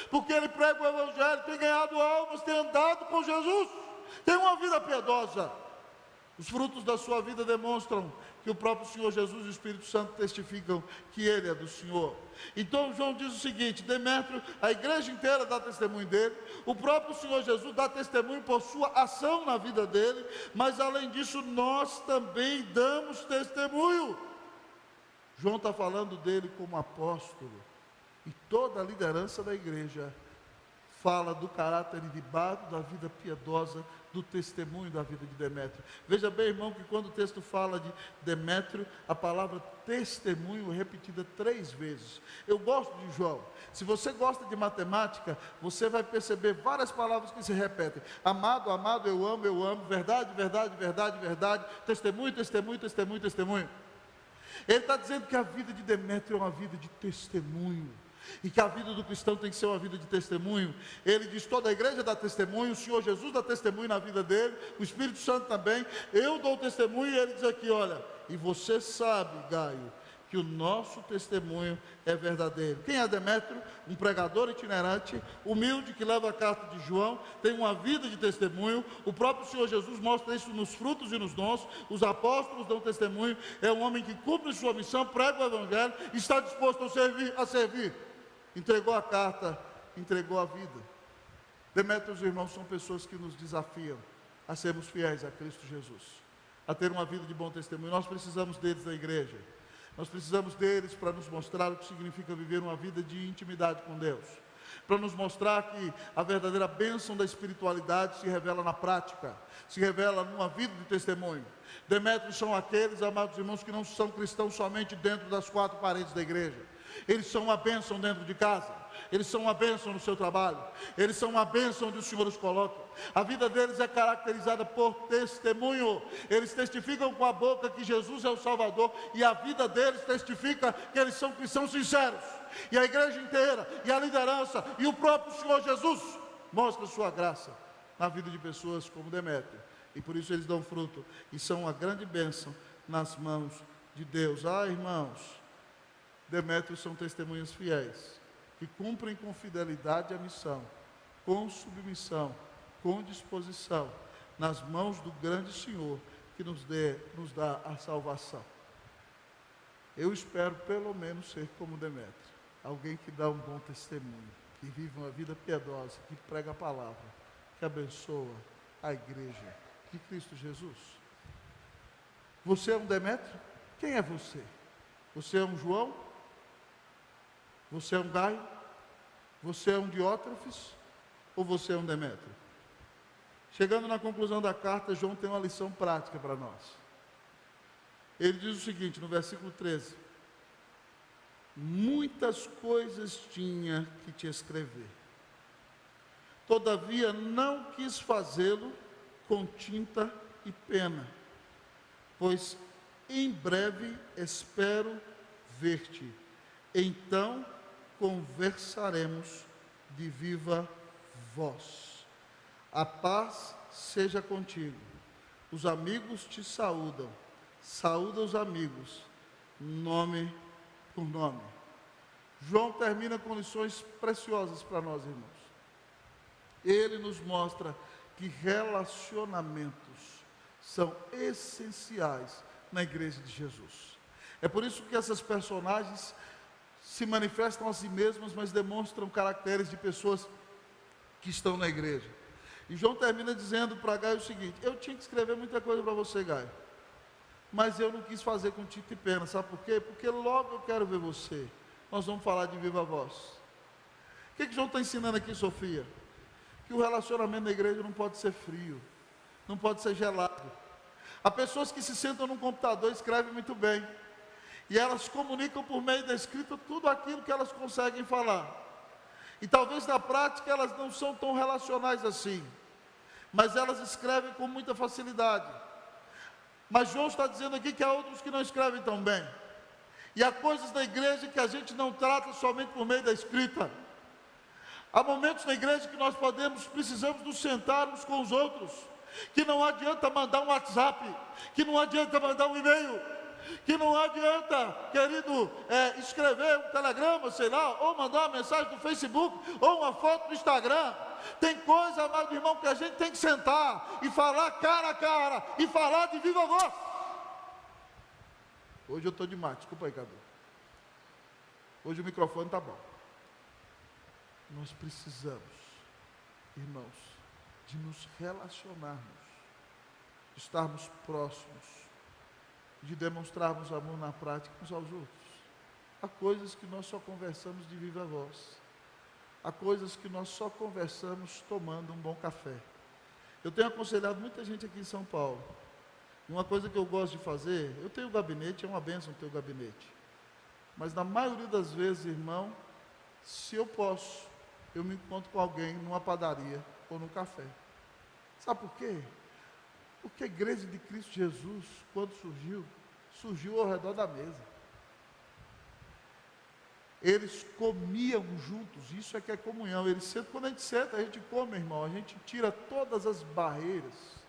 Porque ele prega o Evangelho, tem ganhado almas, tem andado com Jesus, tem uma vida piedosa. Os frutos da sua vida demonstram que o próprio Senhor Jesus e o Espírito Santo testificam que Ele é do Senhor. Então João diz o seguinte: Demétrio, a igreja inteira dá testemunho dele, o próprio Senhor Jesus dá testemunho por sua ação na vida dele, mas além disso nós também damos testemunho. João está falando dele como apóstolo, e toda a liderança da igreja fala do caráter ilibado, da vida piedosa, do testemunho da vida de Demétrio. Veja bem, irmão, que quando o texto fala de Demétrio, a palavra testemunho é repetida 3 vezes. Eu gosto de João. Se você gosta de matemática, você vai perceber várias palavras que se repetem: amado, amado, eu amo, verdade, verdade, verdade, verdade, testemunho, testemunho, testemunho, testemunho. Ele está dizendo que a vida de Demétrio é uma vida de testemunho, e que a vida do cristão tem que ser uma vida de testemunho. Ele diz: toda a igreja dá testemunho, o Senhor Jesus dá testemunho na vida dele, o Espírito Santo também, eu dou testemunho. E ele diz aqui: olha, e você sabe, Gaio, que o nosso testemunho é verdadeiro. Quem é Demétrio? Um pregador itinerante, humilde, que leva a carta de João, tem uma vida de testemunho. O próprio Senhor Jesus mostra isso nos frutos e nos dons. Os apóstolos dão testemunho. É um homem que cumpre sua missão, prega o Evangelho, está disposto a servir. Entregou a carta, entregou a vida. Demétrio, os irmãos, são pessoas que nos desafiam a sermos fiéis a Cristo Jesus, a ter uma vida de bom testemunho. Nós precisamos deles na igreja. Nós precisamos deles para nos mostrar o que significa viver uma vida de intimidade com Deus. para nos mostrar que a verdadeira bênção da espiritualidade se revela na prática, se revela numa vida de testemunho. Demétrios são aqueles, amados irmãos, que não são cristãos somente dentro das quatro paredes da igreja. Eles são uma bênção dentro de casa, eles são uma bênção no seu trabalho, eles são uma bênção onde o Senhor os coloca. A vida deles é caracterizada por testemunho. Eles testificam com a boca que Jesus é o Salvador, e a vida deles testifica que eles são cristãos sinceros. E a igreja inteira, e a liderança, e o próprio Senhor Jesus mostra sua graça na vida de pessoas como Demétrio, e por isso eles dão fruto, e são uma grande bênção nas mãos de Deus. Irmãos, Demétrios são testemunhas fiéis, que cumprem com fidelidade a missão, com submissão, com disposição, nas mãos do grande Senhor, que nos dá a salvação. Eu espero pelo menos ser como Demétrio, alguém que dá um bom testemunho, que vive uma vida piedosa, que prega a palavra, que abençoa a igreja de Cristo Jesus. Você é um Demétrio? Quem é você? Você é um João? Você é um Gaio? Você é um Diótrefes? Ou você é um Demétrio? Chegando na conclusão da carta, João tem uma lição prática para nós. Ele diz o seguinte, no versículo 13: muitas coisas tinha que te escrever, todavia não quis fazê-lo com tinta e pena, pois em breve espero ver-te, então conversaremos de viva voz. A paz seja contigo. Os amigos te saúdam. Saúda os amigos, nome por nome. João termina com lições preciosas para nós, irmãos. Ele nos mostra que relacionamentos são essenciais na igreja de Jesus. É por isso que essas personagens se manifestam a si mesmas, mas demonstram caracteres de pessoas que estão na igreja. E João termina dizendo para Gaio o seguinte: eu tinha que escrever muita coisa para você, Gaio, mas eu não quis fazer com tinta e pena. Sabe por quê? Porque logo eu quero ver você. Nós vamos falar de viva voz. O que João está ensinando aqui, Sofia? Que o relacionamento na igreja não pode ser frio, não pode ser gelado. Há pessoas que se sentam num computador e escrevem muito bem, e elas comunicam por meio da escrita tudo aquilo que elas conseguem falar. E talvez na prática elas não são tão relacionais assim, mas elas escrevem com muita facilidade. Mas João está dizendo aqui que há outros que não escrevem tão bem. E há coisas na igreja que a gente não trata somente por meio da escrita. Há momentos na igreja que nós precisamos nos sentar uns com os outros, que não adianta mandar um WhatsApp, que não adianta mandar um e-mail, que não adianta, querido, escrever um telegrama, sei lá, ou mandar uma mensagem no Facebook, ou uma foto no Instagram. Tem coisa, amado irmão, que a gente tem que sentar e falar cara a cara, e falar de viva voz. Hoje eu estou demais, desculpa aí, Cadu. Hoje o microfone está bom. Nós precisamos, irmãos, de nos relacionarmos, de estarmos próximos, de demonstrarmos amor na prática uns aos outros. Há coisas que nós só conversamos de viva voz. Há coisas que nós só conversamos tomando um bom café. Eu tenho aconselhado muita gente aqui em São Paulo. E uma coisa que eu gosto de fazer, eu tenho gabinete, é uma bênção ter o gabinete. Mas na maioria das vezes, irmão, se eu posso, eu me encontro com alguém numa padaria ou num café. Sabe por quê? Porque a igreja de Cristo Jesus, quando surgiu ao redor da mesa. Eles comiam juntos, isso é que é comunhão. Eles sentam, quando a gente senta, a gente come, irmão, a gente tira todas as barreiras,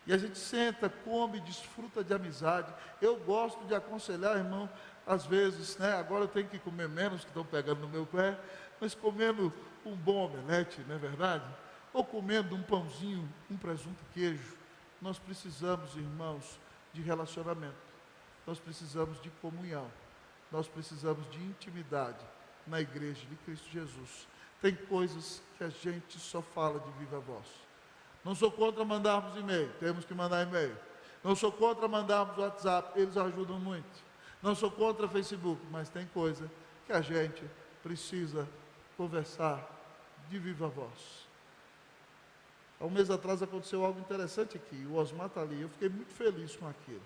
e a gente senta, come, desfruta de amizade. Eu gosto de aconselhar, irmão, às vezes, né, agora eu tenho que comer menos, que estão pegando no meu pé, mas comendo um bom omelete, não é verdade? Ou comendo um pãozinho, um presunto e queijo. Nós precisamos, irmãos, de relacionamento, nós precisamos de comunhão, nós precisamos de intimidade na igreja de Cristo Jesus. Tem coisas que a gente só fala de viva voz. Não sou contra mandarmos e-mail, temos que mandar e-mail. Não sou contra mandarmos WhatsApp, eles ajudam muito. Não sou contra Facebook, mas tem coisa que a gente precisa conversar de viva voz. Há um mês atrás aconteceu algo interessante aqui, o Osmar está ali, eu fiquei muito feliz com aquilo.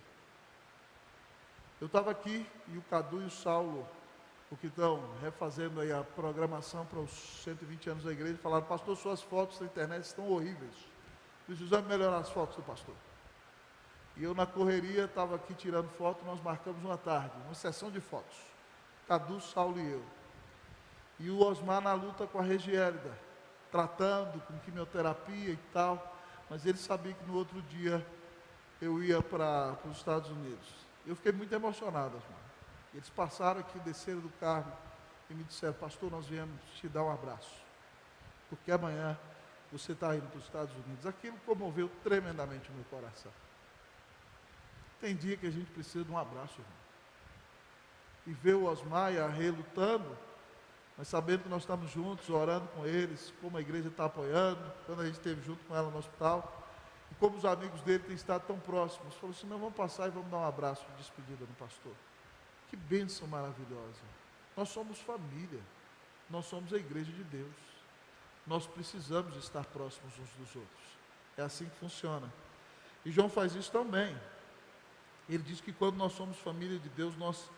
Eu estava aqui e o Cadu e o Saulo, o que estão refazendo aí a programação para os 120 anos da igreja, falaram: pastor, suas fotos na internet estão horríveis, precisamos melhorar as fotos do pastor. E eu na correria estava aqui tirando foto, nós marcamos uma tarde, uma sessão de fotos, Cadu, Saulo e eu. E o Osmar na luta com a Regielda, tratando com quimioterapia e tal, mas ele sabia que no outro dia eu ia para os Estados Unidos. Eu fiquei muito emocionado, Osmar. Eles passaram aqui, desceram do carro e me disseram: pastor, nós viemos te dar um abraço, porque amanhã você está indo para os Estados Unidos. Aquilo comoveu tremendamente o meu coração. Tem dia que a gente precisa de um abraço, irmão. E ver o Osmar e a Rê lutando, mas sabendo que nós estamos juntos, orando com eles, como a igreja está apoiando, quando a gente esteve junto com ela no hospital, e como os amigos dele têm estado tão próximos, falou assim: não, vamos passar e vamos dar um abraço de despedida no pastor. Que bênção maravilhosa. Nós somos família, nós somos a igreja de Deus, nós precisamos estar próximos uns dos outros, é assim que funciona. E João faz isso também. Ele diz que quando nós somos família de Deus, nós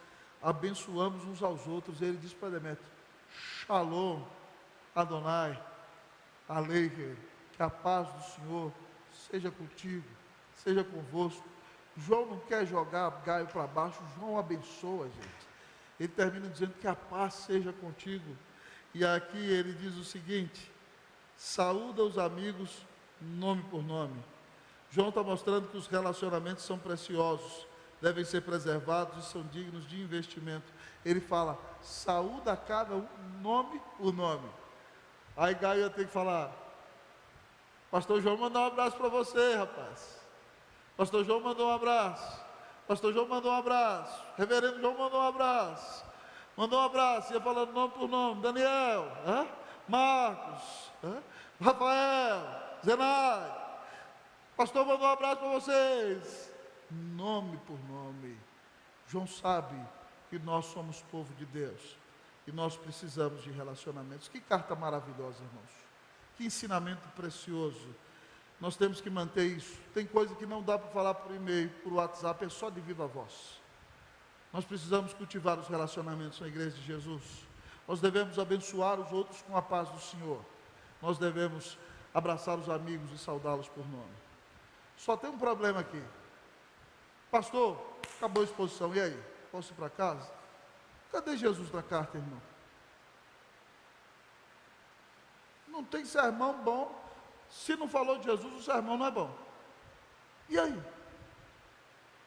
abençoamos uns aos outros. Ele diz para Demétrio: Shalom, Adonai, Aleichem, que a paz do Senhor seja contigo, seja convosco. João não quer jogar Gaio para baixo, João abençoa a gente. Ele termina dizendo que a paz seja contigo. E aqui ele diz o seguinte: saúda os amigos nome por nome. João está mostrando que os relacionamentos são preciosos, devem ser preservados e são dignos de investimento. Ele fala: saúda a cada um nome por nome. Aí Gaio ia ter que falar: pastor João mandou um abraço para você, rapaz. Pastor João mandou um abraço. Pastor João mandou um abraço. Reverendo João mandou um abraço. Mandou um abraço, ia falando nome por nome: Daniel, Marcos, Rafael, Zenai. Pastor mandou um abraço para vocês, nome por nome. João sabe que nós somos povo de Deus e nós precisamos de relacionamentos. Que carta maravilhosa, irmãos. Que ensinamento precioso. Nós temos que manter isso. Tem coisa que não dá para falar por e-mail, por WhatsApp, é só de viva voz. Nós precisamos cultivar os relacionamentos na igreja de Jesus. Nós devemos abençoar os outros com a paz do Senhor. Nós devemos abraçar os amigos e saudá-los por nome. Só tem um problema aqui. Pastor, acabou a exposição, e aí? Posso ir para casa? Cadê Jesus na carta, irmão? Não tem sermão bom. Se não falou de Jesus, o sermão não é bom. E aí?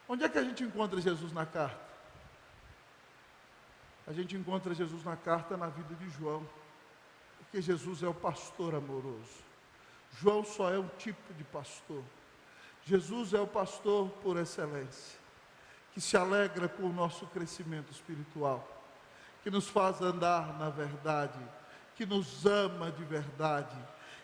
Onde é que a gente encontra Jesus na carta? A gente encontra Jesus na carta na vida de João, porque Jesus é o pastor amoroso. João só é um tipo de pastor. Jesus é o pastor por excelência, que se alegra com o nosso crescimento espiritual, que nos faz andar na verdade, que nos ama de verdade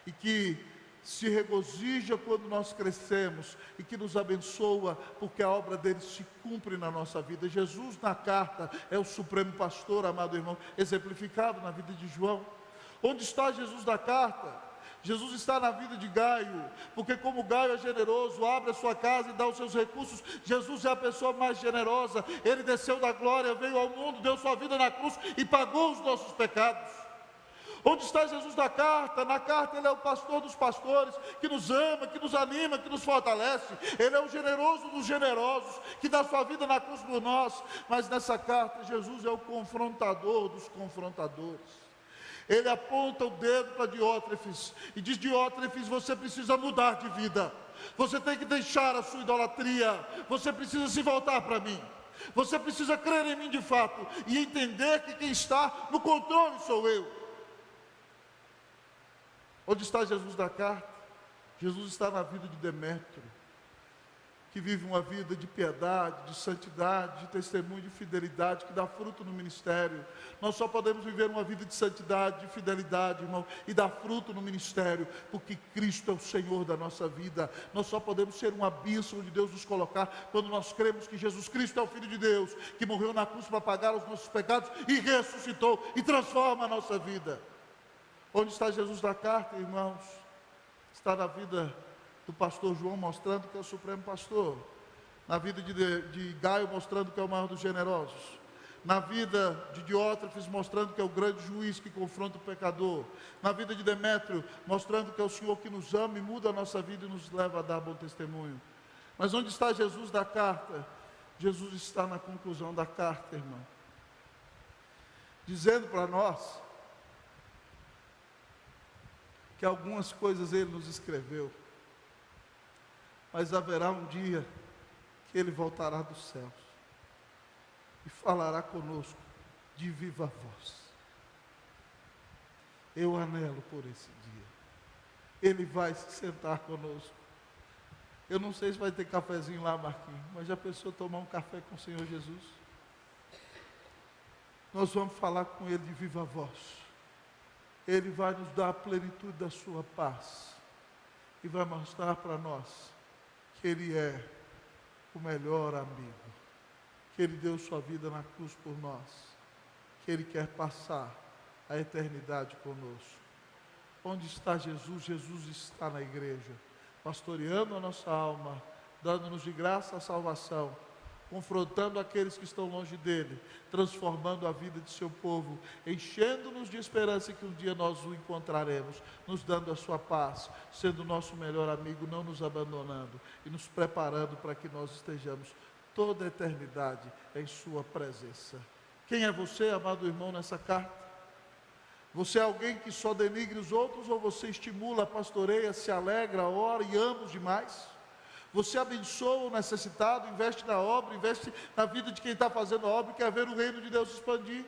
e que se regozija quando nós crescemos e que nos abençoa, porque a obra dele se cumpre na nossa vida. Jesus na carta é o supremo pastor, amado irmão, exemplificado na vida de João. Onde está Jesus na carta? Jesus está na vida de Gaio, porque como Gaio é generoso, abre a sua casa e dá os seus recursos. Jesus é a pessoa mais generosa. Ele desceu da glória, veio ao mundo, deu sua vida na cruz e pagou os nossos pecados. Onde está Jesus na carta? Na carta ele é o pastor dos pastores, que nos ama, que nos anima, que nos fortalece. Ele é o generoso dos generosos, que dá sua vida na cruz por nós. Mas nessa carta Jesus é o confrontador dos confrontadores. Ele aponta o dedo para Diótrefes e diz: Diótrefes, você precisa mudar de vida. Você tem que deixar a sua idolatria. Você precisa se voltar para mim. Você precisa crer em mim de fato e entender que quem está no controle sou eu. Onde está Jesus da carta? Jesus está na vida de Demétrio, que vive uma vida de piedade, de santidade, de testemunho, de fidelidade, que dá fruto no ministério. Nós só podemos viver uma vida de santidade, de fidelidade, irmão, e dar fruto no ministério, porque Cristo é o Senhor da nossa vida. Nós só podemos ser uma bênção de Deus nos colocar, quando nós cremos que Jesus Cristo é o Filho de Deus, que morreu na cruz para pagar os nossos pecados, e ressuscitou, e transforma a nossa vida. Onde está Jesus da carta, irmãos? Está na vida do pastor João, mostrando que é o supremo pastor. Na vida de Gaio, mostrando que é o maior dos generosos. Na vida de Diótrefes, mostrando que é o grande juiz que confronta o pecador. Na vida de Demétrio, mostrando que é o Senhor que nos ama e muda a nossa vida e nos leva a dar bom testemunho. Mas onde está Jesus da carta? Jesus está na conclusão da carta, irmão, dizendo para nós que algumas coisas Ele nos escreveu, mas haverá um dia que Ele voltará dos céus e falará conosco de viva voz. Eu anelo por esse dia. Ele vai se sentar conosco. Eu não sei se vai ter cafezinho lá, Marquinhos, mas já pensou tomar um café com o Senhor Jesus? Nós vamos falar com Ele de viva voz. Ele vai nos dar a plenitude da sua paz e vai mostrar para nós que Ele é o melhor amigo, que Ele deu sua vida na cruz por nós, que Ele quer passar a eternidade conosco. Onde está Jesus? Jesus está na igreja, pastoreando a nossa alma, dando-nos de graça a salvação, confrontando aqueles que estão longe dele, transformando a vida de seu povo, enchendo-nos de esperança que um dia nós o encontraremos, nos dando a sua paz, sendo o nosso melhor amigo, não nos abandonando e nos preparando para que nós estejamos toda a eternidade em sua presença. Quem é você, amado irmão, nessa carta? Você é alguém que só denigre os outros, ou você estimula, pastoreia, se alegra, ora e ama os demais? Você abençoa o necessitado, investe na obra, investe na vida de quem está fazendo a obra e quer ver o reino de Deus se expandir?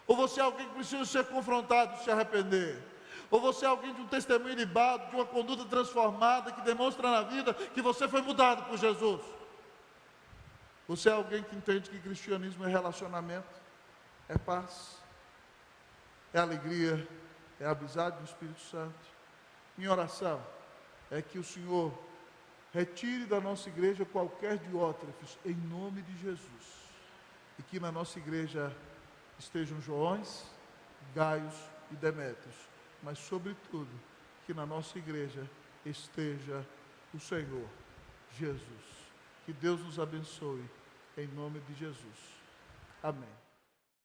Ou você é alguém que precisa ser confrontado e se arrepender? Ou você é alguém de um testemunho ilibado, de uma conduta transformada, que demonstra na vida que você foi mudado por Jesus? Você é alguém que entende que cristianismo é relacionamento, é paz, é alegria, é a amizade do Espírito Santo? Minha oração é que o Senhor retire da nossa igreja qualquer Diótrefes, em nome de Jesus, e que na nossa igreja estejam Joões, Gaios e Demétrios, mas sobretudo, que na nossa igreja esteja o Senhor Jesus. Que Deus nos abençoe, em nome de Jesus. Amém.